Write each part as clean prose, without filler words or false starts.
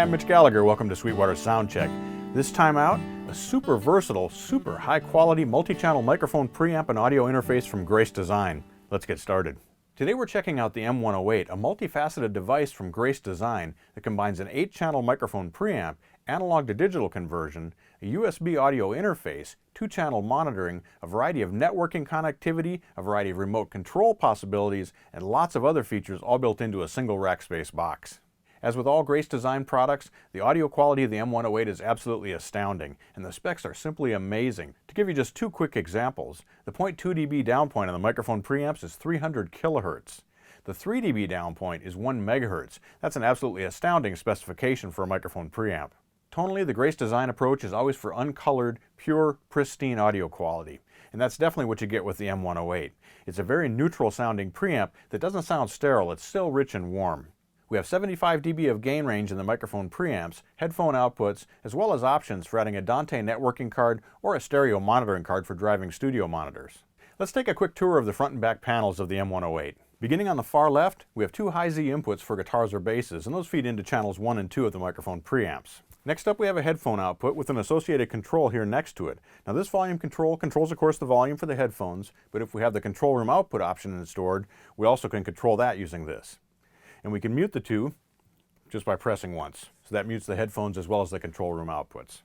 I'm Mitch Gallagher. Welcome to Sweetwater Sound Check. This time out, a super versatile, super high quality multi-channel microphone preamp and audio interface from Grace Design. Let's get started. Today we're checking out the M108, a multifaceted device from Grace Design that combines an 8-channel microphone preamp, analog to digital conversion, a USB audio interface, 2-channel monitoring, a variety of networking connectivity, a variety of remote control possibilities, and lots of other features all built into a single rack space box. As with all Grace Design products, the audio quality of the M108 is absolutely astounding, and the specs are simply amazing. To give you just two quick examples, the 0.2 dB down point on the microphone preamps is 300 kHz. The 3 dB down point is 1 MHz. That's an absolutely astounding specification for a microphone preamp. Tonally, the Grace Design approach is always for uncolored, pure, pristine audio quality. And that's definitely what you get with the M108. It's a very neutral sounding preamp that doesn't sound sterile, it's still rich and warm. We have 75 dB of gain range in the microphone preamps, headphone outputs, as well as options for adding a Dante networking card or a stereo monitoring card for driving studio monitors. Let's take a quick tour of the front and back panels of the M108. Beginning on the far left, we have two high Z inputs for guitars or basses, and those feed into channels 1 and 2 of the microphone preamps. Next up we have a headphone output with an associated control here next to it. Now this volume control controls of course the volume for the headphones, but if we have the control room output option stored, we also can control that using this. And we can mute the two just by pressing once. So that mutes the headphones as well as the control room outputs.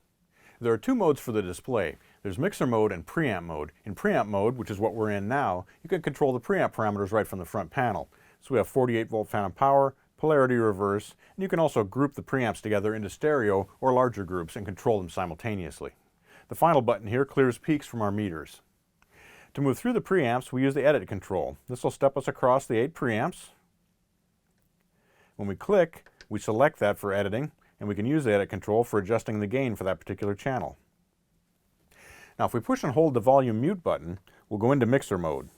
There are two modes for the display. There's mixer mode and preamp mode. In preamp mode, which is what we're in now, you can control the preamp parameters right from the front panel. So we have 48 volt phantom power, polarity reverse, and you can also group the preamps together into stereo or larger groups and control them simultaneously. The final button here clears peaks from our meters. To move through the preamps, we use the edit control. This will step us across the 8 preamps. When we click, we select that for editing, and we can use the edit control for adjusting the gain for that particular channel. Now if we push and hold the volume mute button, we'll go into mixer mode,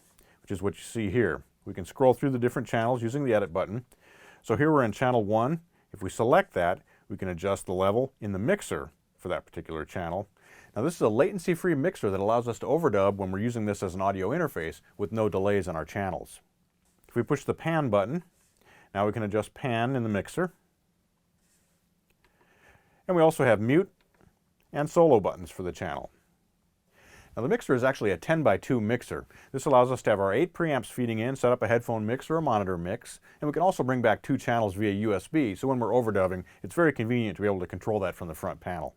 which is what you see here. We can scroll through the different channels using the edit button. So here we're in channel 1. If we select that, we can adjust the level in the mixer for that particular channel. Now this is a latency-free mixer that allows us to overdub when we're using this as an audio interface with no delays on our channels. If we push the pan button, now we can adjust pan in the mixer. And we also have mute and solo buttons for the channel. Now the mixer is actually a 10x2 mixer. This allows us to have our 8 preamps feeding in, set up a headphone mix or a monitor mix, and we can also bring back 2 channels via USB, so when we're overdubbing, it's very convenient to be able to control that from the front panel.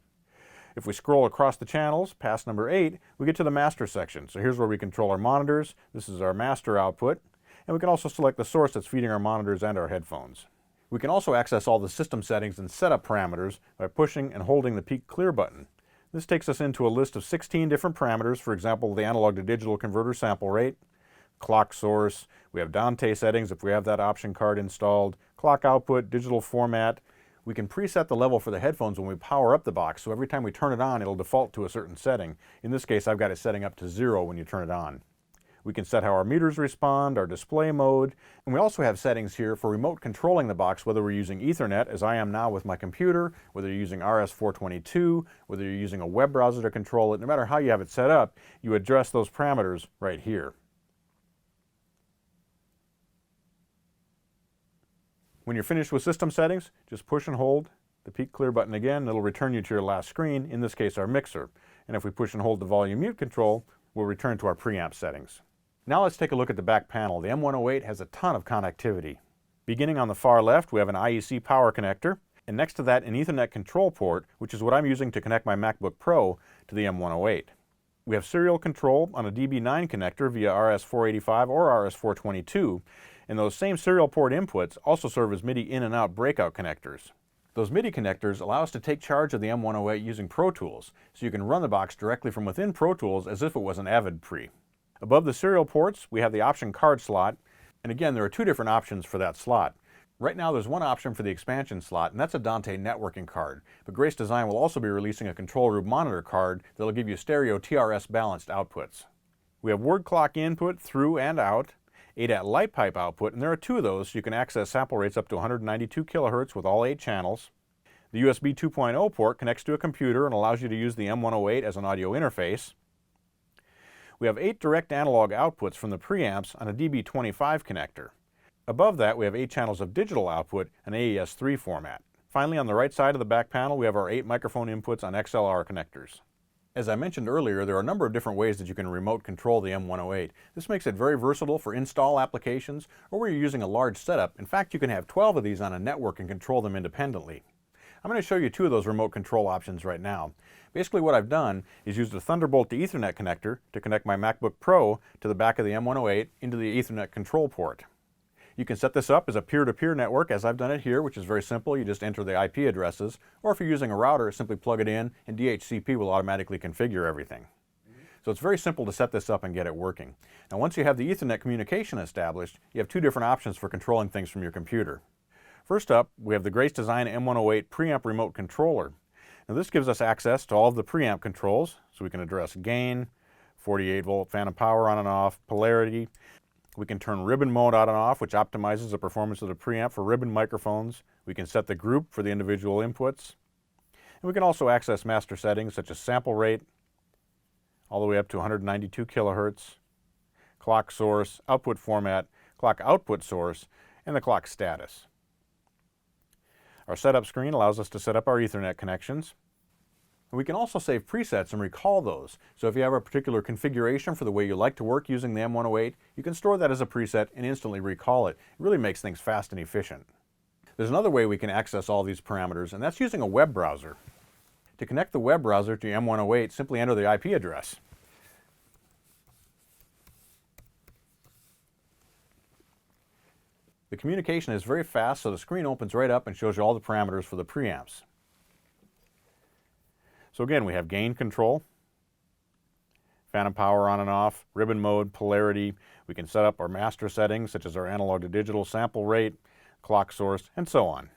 If we scroll across the channels, past number 8, we get to the master section. So here's where we control our monitors. This is our master output. And we can also select the source that's feeding our monitors and our headphones. We can also access all the system settings and setup parameters by pushing and holding the peak clear button. This takes us into a list of 16 different parameters, for example, the analog to digital converter sample rate, clock source, we have Dante settings if we have that option card installed, clock output, digital format. We can preset the level for the headphones when we power up the box, so every time we turn it on, it'll default to a certain setting. In this case, I've got it setting up to 0 when you turn it on. We can set how our meters respond, our display mode, and we also have settings here for remote controlling the box, whether we're using Ethernet, as I am now with my computer, whether you're using RS422, whether you're using a web browser to control it. No matter how you have it set up, you address those parameters right here. When you're finished with system settings, just push and hold the peak clear button again. It'll return you to your last screen, in this case our mixer. And if we push and hold the volume mute control, we'll return to our preamp settings. Now let's take a look at the back panel. The M108 has a ton of connectivity. Beginning on the far left, we have an IEC power connector, and next to that an Ethernet control port, which is what I'm using to connect my MacBook Pro to the M108. We have serial control on a DB9 connector via RS485 or RS422, and those same serial port inputs also serve as MIDI in and out breakout connectors. Those MIDI connectors allow us to take charge of the M108 using Pro Tools, so you can run the box directly from within Pro Tools as if it was an Avid pre. Above the serial ports, we have the option card slot, and again, there are 2 different options for that slot. Right now, there's one option for the expansion slot, and that's a Dante networking card, but Grace Design will also be releasing a control room monitor card that'll give you stereo TRS balanced outputs. We have word clock input through and out, ADAT light pipe output, and there are 2 of those, so you can access sample rates up to 192 kHz with all 8 channels. The USB 2.0 port connects to a computer and allows you to use the M108 as an audio interface. We have 8 direct analog outputs from the preamps on a DB25 connector. Above that, we have 8 channels of digital output, an AES3 format. Finally, on the right side of the back panel, we have our 8 microphone inputs on XLR connectors. As I mentioned earlier, there are a number of different ways that you can remote control the M108. This makes it very versatile for install applications or where you're using a large setup. In fact, you can have 12 of these on a network and control them independently. I'm going to show you 2 of those remote control options right now. Basically what I've done is used a Thunderbolt to Ethernet connector to connect my MacBook Pro to the back of the M108 into the Ethernet control port. You can set this up as a peer-to-peer network, as I've done it here, which is very simple. You just enter the IP addresses, or if you're using a router, simply plug it in and DHCP will automatically configure everything. So it's very simple to set this up and get it working. Now once you have the Ethernet communication established, you have 2 different options for controlling things from your computer. First up, we have the Grace Design M108 preamp remote controller. Now this gives us access to all of the preamp controls, so we can address gain, 48 volt phantom power on and off, polarity. We can turn ribbon mode on and off, which optimizes the performance of the preamp for ribbon microphones. We can set the group for the individual inputs. And we can also access master settings such as sample rate, all the way up to 192 kilohertz, clock source, output format, clock output source, and the clock status. Our setup screen allows us to set up our Ethernet connections. We can also save presets and recall those. So if you have a particular configuration for the way you like to work using the M108, you can store that as a preset and instantly recall it. It really makes things fast and efficient. There's another way we can access all these parameters, and that's using a web browser. To connect the web browser to your M108, simply enter the IP address. The communication is very fast, so the screen opens right up and shows you all the parameters for the preamps. So again, we have gain control, phantom power on and off, ribbon mode, polarity. We can set up our master settings, such as our analog to digital sample rate, clock source, and so on.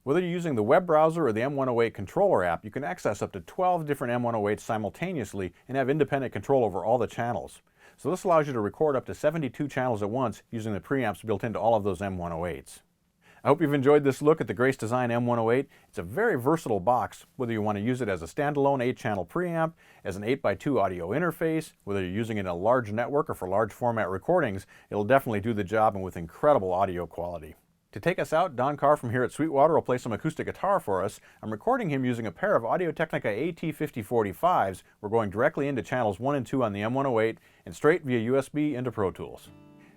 Whether you're using the web browser or the M108 controller app, you can access up to 12 different M108s simultaneously and have independent control over all the channels. So this allows you to record up to 72 channels at once using the preamps built into all of those M108s. I hope you've enjoyed this look at the Grace Design M108. It's a very versatile box, whether you want to use it as a standalone 8-channel preamp, as an 8x2 audio interface, whether you're using it in a large network or for large format recordings, it'll definitely do the job and with incredible audio quality. To take us out, Don Carr from here at Sweetwater will play some acoustic guitar for us. I'm recording him using a pair of Audio-Technica AT5045s. We're going directly into channels 1 and 2 on the M108 and straight via USB into Pro Tools.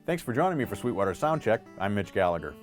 Thanks for joining me for Sweetwater Soundcheck. I'm Mitch Gallagher.